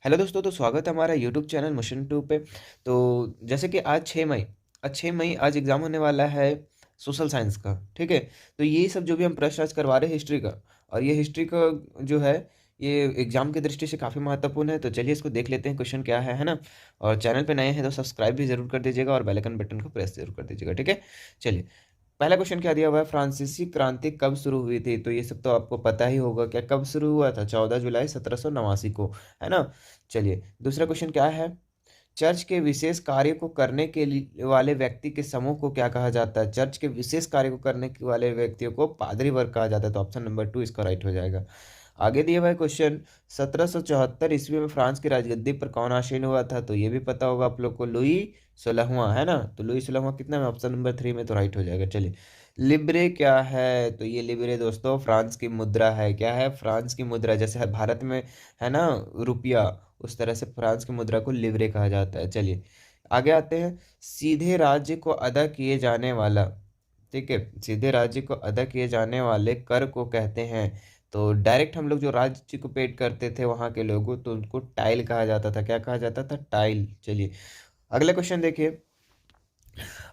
Hello दोस्तों, तो स्वागत है हमारा यूट्यूब चैनल मिशन टू पे। तो जैसे कि आज 6 मई आज एग्ज़ाम होने वाला है सोशल साइंस का। ठीक है। तो ये सब जो भी हम प्रश्न आज करवा रहे हैं हिस्ट्री का, और ये हिस्ट्री का जो है ये एग्ज़ाम की दृष्टि से काफ़ी महत्वपूर्ण है। तो चलिए इसको देख लेते हैं क्वेश्चन क्या है ना। और चैनल पे नए हैं तो सब्सक्राइब भी ज़रूर कर दीजिएगा और बेल आइकन बटन को प्रेस ज़रूर कर दीजिएगा। ठीक है। चलिए, पहला क्वेश्चन क्या दिया हुआ है, फ्रांसीसी क्रांति कब शुरू हुई थी? तो ये सब तो आपको पता ही होगा, क्या कब शुरू हुआ था? 14 जुलाई 1789 को, है ना। चलिए, दूसरा क्वेश्चन क्या है, चर्च के विशेष कार्य को करने के लिए वाले व्यक्ति के समूह को क्या कहा जाता है? चर्च के विशेष कार्य को करने के वाले व्यक्तियों को पादरी वर्ग कहा जाता है। तो ऑप्शन नंबर 2 इसका राइट हो जाएगा। आगे दिए हुआ क्वेश्चन, 1774 ईस्वी में फ्रांस की राजगद्दी पर कौन आसीन हुआ था? तो ये भी पता होगा आप लोग को, लुई 16वां, है ना। तो लुई 16वां कितना में, ऑप्शन नंबर 3 में तो राइट हो जाएगा। चलिए, लिब्रे क्या है? तो ये लिब्रे दोस्तों फ्रांस की मुद्रा है। क्या है? फ्रांस की मुद्रा। जैसे भारत में है ना रुपया, उस तरह से फ्रांस की मुद्रा को लिब्रे कहा जाता है। चलिए, आगे आते हैं, सीधे राज्य को अदा किए जाने वाला, ठीक है, सीधे राज्य को अदा किए जाने वाले कर को कहते हैं। तो डायरेक्ट हम लोग जो राज्य को पेड करते थे वहाँ के लोगों, तो उनको टाइल कहा जाता था। क्या कहा जाता था? टाइल। चलिए, अगला क्वेश्चन देखिए,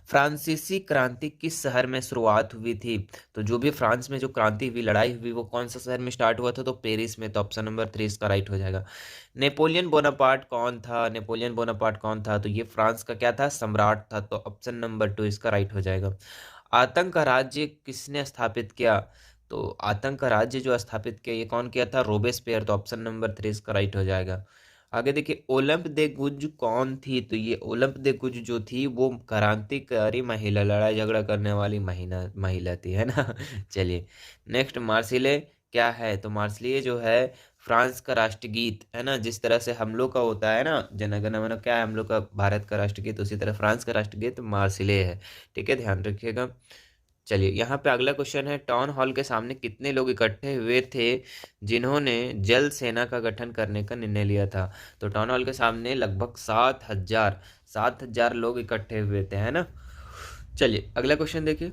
फ्रांसीसी क्रांति किस शहर में शुरुआत हुई थी? तो जो भी फ्रांस में जो क्रांति हुई, लड़ाई हुई, वो कौन सा शहर में स्टार्ट हुआ था? तो पेरिस में। तो ऑप्शन नंबर 3 इसका राइट हो जाएगा। नेपोलियन बोनापार्ट कौन था? नेपोलियन बोनापार्ट कौन था? तो ये फ्रांस का क्या था? सम्राट था। तो ऑप्शन नंबर 2 इसका राइट हो जाएगा। आतंक का राज्य किसने स्थापित किया? तो आतंक का राज्य जो स्थापित किया, ये कौन किया था? रोबेस्पियर। तो ऑप्शन नंबर 3 इसका राइट हो जाएगा। आगे देखिए, ओलंप दे गुज कौन थी? तो ये ओलंप दे गुज जो थी वो क्रांतिकारी महिला, लड़ाई झगड़ा करने वाली महिला थी, है ना। चलिए, नेक्स्ट, मार्सिले क्या है? तो मार्सिले जो है फ्रांस का राष्ट्रगीत, है ना। जिस तरह से हम लोग का होता है ना जन गण मन, क्या है हम लोग का भारत का राष्ट्रगीत, उसी तरह फ्रांस का राष्ट्रगीत मार्सिले है। ठीक है, ध्यान रखिएगा। चलिए, यहाँ पे अगला क्वेश्चन है, टाउन हॉल के सामने कितने लोग इकट्ठे हुए थे जिन्होंने जल सेना का गठन करने का निर्णय लिया था? तो टाउन हॉल के सामने लगभग 7,000 लोग इकट्ठे हुए थे, है ना। चलिए, अगला क्वेश्चन देखिए,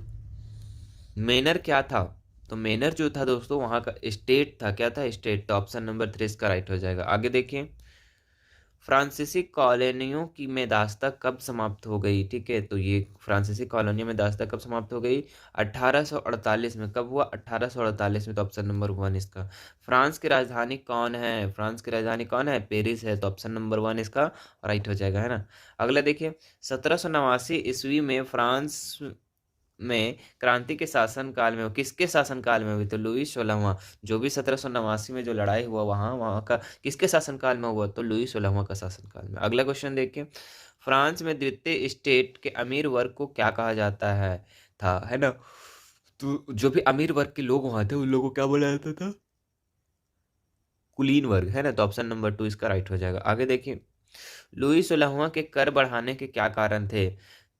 मेनर क्या था? तो मेनर जो था दोस्तों वहाँ का स्टेट था। क्या था? स्टेट। तो ऑप्शन नंबर 3 इसका राइट हो जाएगा। आगे देखिए, फ्रांसीसी कॉलोनियों की में दास्ता कब समाप्त हो गई? ठीक है, तो ये फ्रांसीसी कॉलोनियों में दास्ता कब समाप्त हो गई? 1848 में। कब हुआ? 1848 में। तो ऑप्शन नंबर 1 इसका। फ्रांस की राजधानी कौन है? फ्रांस की राजधानी कौन है? पेरिस है। तो ऑप्शन नंबर 1 इसका राइट हो जाएगा, है ना। अगला देखिए, 1789 ईस्वी में फ्रांस में क्रांति के शासन काल में, किसके शासन काल में हुई? तो लुई 16वां। जो भी 1789 में जो लड़ाई हुआ वहाँ वहाँ का किसके शासन काल में हुआ? तो लुई 16वां का शासन काल में। अगला क्वेश्चन देखिए, फ्रांस में द्वितीय स्टेट के अमीर वर्ग को क्या कहा जाता था, है ना। तो जो भी अमीर वर्ग के लोग वहाँ थे उन लोगों को क्या बोला जाता था? कुलीन वर्ग, है ना। तो ऑप्शन नंबर 2 इसका राइट हो जाएगा। आगे देखिए, लुई 16वां के कर बढ़ाने के क्या कारण थे?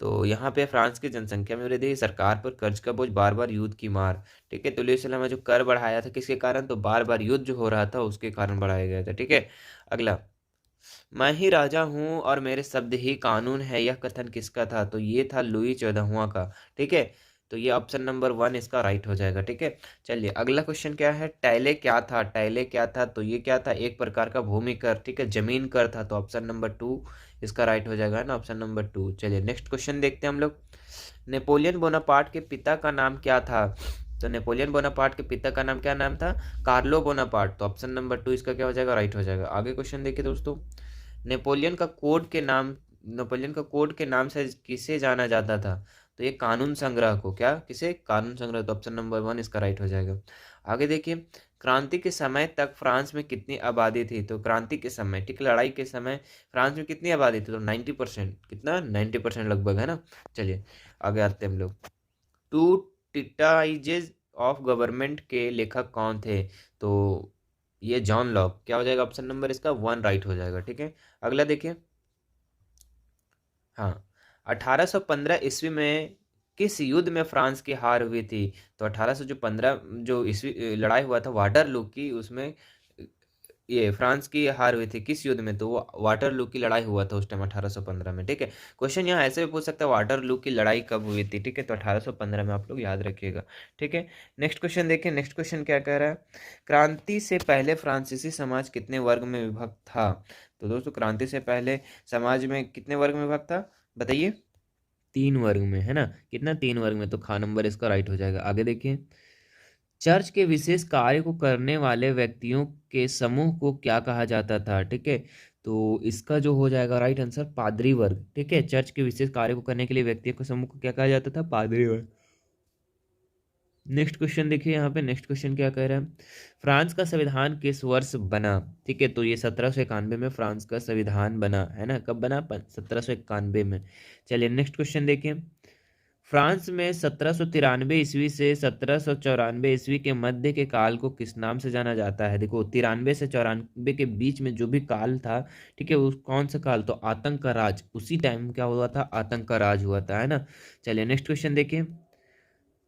तो यहाँ पे फ्रांस की जनसंख्या में वृद्धि, सरकार पर कर्ज का बोझ, बार बार युद्ध की मार। ठीक है, तो लुई 16वां जो कर बढ़ाया था किसके कारण? तो बार बार युद्ध जो हो रहा था उसके कारण बढ़ाया गया था। ठीक है, अगला, मैं ही राजा हूँ और मेरे शब्द ही कानून है, यह कथन किसका था? तो ये था लुई 14वां का। ठीक है, तो ये ऑप्शन नंबर 1 इसका राइट हो जाएगा। ठीक है, चलिए, अगला क्वेश्चन क्या है, टैले क्या था? टैले क्या था? तो ये क्या था? एक प्रकार का भूमि कर, ठीक है, जमीन कर था। तो ऑप्शन नंबर 2 इसका राइट हो जाएगा, है ना, ऑप्शन नंबर 2। चलिए, नेक्स्ट क्वेश्चन देखते हैं हम लोग, नेपोलियन बोनापार्ट के पिता का नाम क्या था? तो नेपोलियन बोनापार्ट के पिता का नाम क्या नाम था? Carlo Bonaparte. तो ऑप्शन नंबर 2 इसका क्या हो जाएगा? राइट हो जाएगा। आगे क्वेश्चन देखिए दोस्तों, नेपोलियन का कोड के नाम, नेपोलियन का कोड के नाम से किसे जाना जाता था? तो ये कानून संग्रह को, क्या किसे? कानून संग्रह। तो ऑप्शन नंबर 1 इसका राइट हो जाएगा। आगे देखिए, क्रांति के समय तक फ्रांस में कितनी आबादी थी? तो क्रांति के समय, ठीक, लड़ाई के समय फ्रांस में कितनी आबादी थी? तो 90%, कितना? 90% लगभग, है ना। चलिए, आगे आते हैं हम लोग, टू टिटाइजेज ऑफ गवर्नमेंट के लेखक कौन थे? तो ये जॉन लॉक। क्या हो जाएगा? ऑप्शन नंबर इसका 1 राइट हो जाएगा। ठीक है, अगला देखिए, हाँ, 1815 ईस्वी में किस युद्ध में फ्रांस की हार हुई थी? तो 1815 जो ईस्वी लड़ाई हुआ था वाटरलू की, उसमें ये फ्रांस की हार हुई थी किस युद्ध में? तो वो वाटरलू की लड़ाई हुआ था उस टाइम 1815 में, ठीक है। क्वेश्चन यहाँ ऐसे भी पूछ सकता है वाटरलू की लड़ाई कब हुई थी, ठीक है, तो 1815 में, आप लोग याद रखिएगा, ठीक है। नेक्स्ट क्वेश्चन देखिए, नेक्स्ट क्वेश्चन क्या कह रहा है, क्रांति से पहले फ्रांसीसी समाज कितने वर्ग में विभक्त था? तो दोस्तों क्रांति से पहले समाज में कितने वर्ग में विभक्त था, बताइए? 3 वर्ग में, है ना, कितना, 3 वर्ग में, तो खा नंबर इसका राइट हो जाएगा। आगे देखिए, चर्च के विशेष कार्य को करने वाले व्यक्तियों के समूह को क्या कहा जाता था, ठीक है, तो इसका जो हो जाएगा राइट आंसर पादरी वर्ग, ठीक है। चर्च के विशेष कार्य को करने के लिए व्यक्तियों के समूह को क्या कहा जाता था, पादरी वर्ग। नेक्स्ट क्वेश्चन देखिए, यहाँ पे नेक्स्ट क्वेश्चन क्या कह रहा है, फ्रांस का संविधान किस वर्ष बना, ठीक है, तो ये 1791 में फ्रांस का संविधान बना, है ना, कब बना, 1791 में। चलिए नेक्स्ट क्वेश्चन देखिए, फ्रांस में 1793 ईस्वी से 1794 ईस्वी के मध्य के काल को किस नाम से जाना जाता है? देखो 93 से 94 के बीच में जो भी काल था, ठीक है, उस कौन सा काल, तो आतंक का राज, उसी टाइम क्या हुआ था, आतंक का राज हुआ था, है ना। चलिए नेक्स्ट क्वेश्चन देखिए,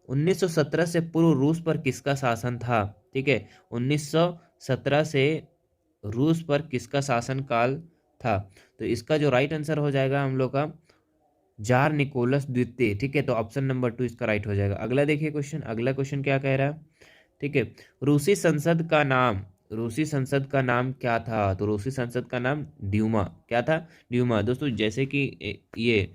1917 से पूर्व रूस पर किसका शासन था, ठीक है, 1917 से रूस पर किसका शासन काल था? तो इसका जो राइट आंसर हो जाएगा हम लोग का जार निकोलस द्वितीय, ठीक है, तो ऑप्शन नंबर 2 इसका राइट हो जाएगा। अगला देखिए क्वेश्चन, अगला क्वेश्चन क्या कह रहा है, ठीक है, रूसी संसद का नाम, रूसी संसद का नाम क्या था? तो रूसी संसद का नाम ड्यूमा, क्या था, ड्यूमा। दोस्तों जैसे कि ये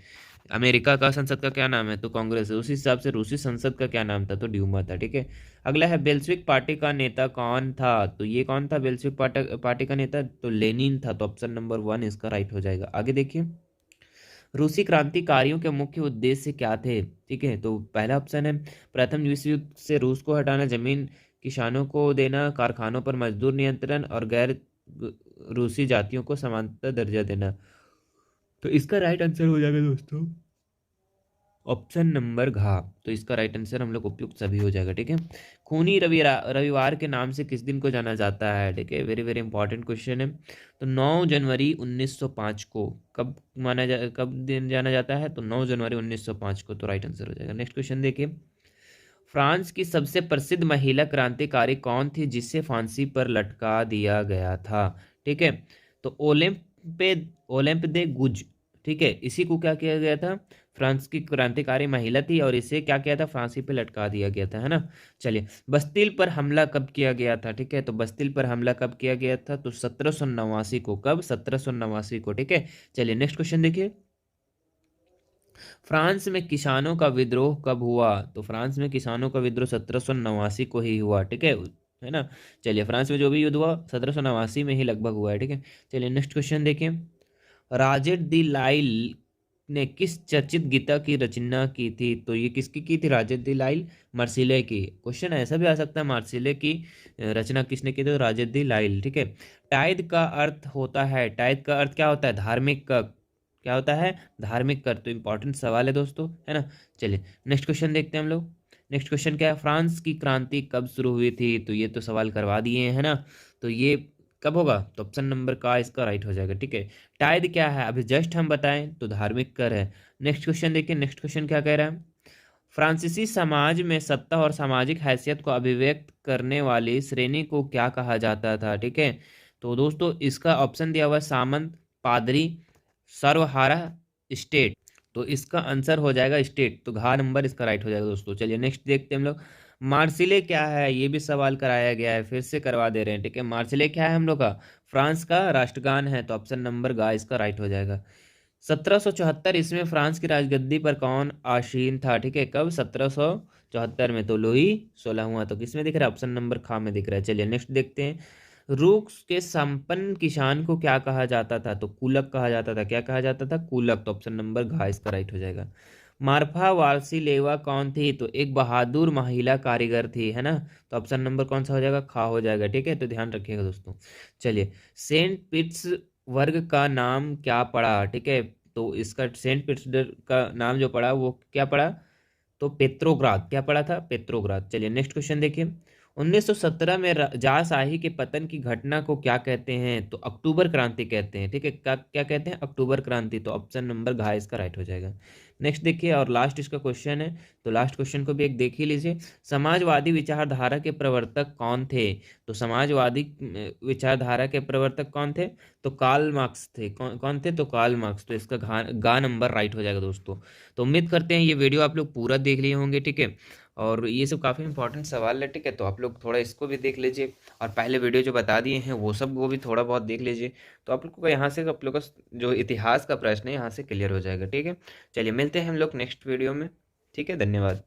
अमेरिका का संसद का क्या नाम है, तो कांग्रेस है, उसी हिसाब से रूसी संसद का क्या नाम था, तो ड्यूमा था, ठीक है। अगला है बेल्शविक पार्टी का नेता कौन था? तो ये कौन था बेल्शविक पार्टी का नेता? तो लेनिन था, तो ऑप्शन नंबर 1 इसका राइट हो जाएगा। आगे देखिए, रूसी क्रांतिकारियों के मुख्य उद्देश्य क्या थे, ठीक है, तो पहला ऑप्शन है प्रथम विश्व युद्ध से रूस को हटाना, जमीन किसानों को देना, कारखानों पर मजदूर नियंत्रण और गैर रूसी जातियों को समानता दर्जा देना। तो इसका राइट आंसर हो जाएगा दोस्तों ऑप्शन नंबर घ, तो इसका राइट आंसर हम लोग उपयुक्त सभी हो जाएगा, ठीक है। खूनी रविवार के नाम से किस दिन को जाना जाता है, ठीक है, वेरी वेरी इंपॉर्टेंट क्वेश्चन है। तो 9 जनवरी 1905 को कब कब दिन जाना जाता है, तो 9 जनवरी 1905 को, तो राइट आंसर हो जाएगा। नेक्स्ट क्वेश्चन देखिए, फ्रांस की सबसे प्रसिद्ध महिला क्रांतिकारी कौन थी जिसे फांसी पर लटका दिया गया था, ठीक है, तो ओलिम्प दे गुज, ठीक है, इसी को क्या किया गया था, फ्रांस की क्रांतिकारी महिला थी और इसे क्या किया था, फांसी पे लटका दिया गया था, है ना। चलिए, बस्तिल पर हमला कब किया गया था, ठीक है, तो बस्तिल पर हमला कब किया गया था, तो 1789 को, कब, 1789 को, ठीक है। चलिए नेक्स्ट क्वेश्चन देखिए, फ्रांस में किसानों का विद्रोह कब हुआ? तो फ्रांस में किसानों का विद्रोह 1789 को ही हुआ, ठीक है ना। चलिए, फ्रांस में जो भी युद्ध हुआ 1789 में ही लगभग हुआ है, ठीक है। चलिए नेक्स्ट क्वेश्चन देखिए, राजेट दी लाइल ने किस चर्चित गीता की रचना की थी? तो ये किसकी की थी, राजेट दी लाइल, मार्सिले की। क्वेश्चन ऐसा भी आ सकता है मार्सिले की रचना किसने की थी, तो राजेट दी लाइल, ठीक है। टाइद का अर्थ होता है, टाइद का अर्थ क्या होता है, धार्मिक का, क्या होता है, धार्मिक कर, तो इंपॉर्टेंट सवाल है दोस्तों, है ना। चलिए नेक्स्ट क्वेश्चन देखते हैं हम लोग। नेक्स्ट क्वेश्चन क्या है, फ्रांस की क्रांति कब शुरू हुई थी? तो ये तो सवाल करवा दिए हैं ना, तो ये कब होगा, तो ऑप्शन नंबर का इसका राइट हो जाएगा, ठीक है। टाइद क्या है, अभी जस्ट हम बताएं, तो धार्मिक कर है। नेक्स्ट क्वेश्चन देखिए, नेक्स्ट क्वेश्चन क्या कह रहा है, फ्रांसीसी समाज में सत्ता और सामाजिक हैसियत को अभिव्यक्त करने वाली श्रेणी को क्या कहा जाता था, ठीक है। तो दोस्तों इसका ऑप्शन दिया हुआ है सामंत, पादरी, सर्वहारा, स्टेट, तो इसका आंसर हो जाएगा स्टेट, तो घा नंबर इसका राइट हो जाएगा दोस्तों। चलिए नेक्स्ट देखते हैं हम लोग, मार्सिले क्या है, ये भी सवाल कराया गया है, फिर से करवा दे रहे हैं, ठीक है। मार्सिले क्या है हम लोग का, फ्रांस का राष्ट्रगान है, तो ऑप्शन नंबर गा इसका राइट हो जाएगा। 1774 इसमें फ्रांस की राजगद्दी पर कौन आसीन था, ठीक है, कब, 1774 में, तो लुई 16वां, तो किसमें दिख रहा है, ऑप्शन नंबर खा में दिख रहा है। चलिए नेक्स्ट देखते हैं, रूस के संपन्न किसान को क्या कहा जाता था? तो कुलक कहा जाता था, क्या कहा जाता था, कुलक, तो ऑप्शन नंबर घा इसका राइट हो जाएगा। मार्फा वार्सिलेवा कौन थी? तो एक बहादुर महिला कारीगर थी, है ना, तो ऑप्शन नंबर कौन सा हो जाएगा, खा हो जाएगा, ठीक है, तो ध्यान रखिएगा दोस्तों। चलिए, सेंट पीटर्सबर्ग का नाम क्या पड़ा, ठीक है, तो इसका सेंट पीटर्सबर्ग का नाम जो पड़ा वो क्या पड़ा, तो पेट्रोग्राद, क्या पड़ा था, पेट्रोग्राद। चलिए नेक्स्ट क्वेश्चन देखिए, 1917 में जारशाही के पतन की घटना को क्या कहते हैं? तो अक्टूबर क्रांति कहते हैं। ठीक है, क्या क्या कहते हैं? अक्टूबर क्रांति। तो ऑप्शन नंबर घ इसका राइट हो जाएगा। नेक्स्ट देखिए, और लास्ट इसका क्वेश्चन है, तो लास्ट क्वेश्चन को भी एक देख ही लीजिए। समाजवादी विचारधारा के प्रवर्तक कौन थे? तो समाजवादी विचारधारा के प्रवर्तक कौन थे? तो कार्ल मार्क्स थे। कौन थे? तो कार्ल मार्क्स। तो इसका गा नंबर राइट हो जाएगा दोस्तों। तो उम्मीद करते हैं ये वीडियो आप लोग पूरा देख लिए होंगे। ठीक है, और ये सब काफ़ी इंपॉर्टेंट सवाल है। ठीक है, तो आप लोग थोड़ा इसको भी देख लीजिए, और पहले वीडियो जो बता दिए हैं वो सब वो भी थोड़ा बहुत देख लीजिए। तो आप लोग को यहाँ से आप लोग का जो इतिहास का प्रश्न है यहाँ से क्लियर हो जाएगा। ठीक है, चलिए मिलते हैं हम लोग नेक्स्ट वीडियो में। ठीक है, धन्यवाद।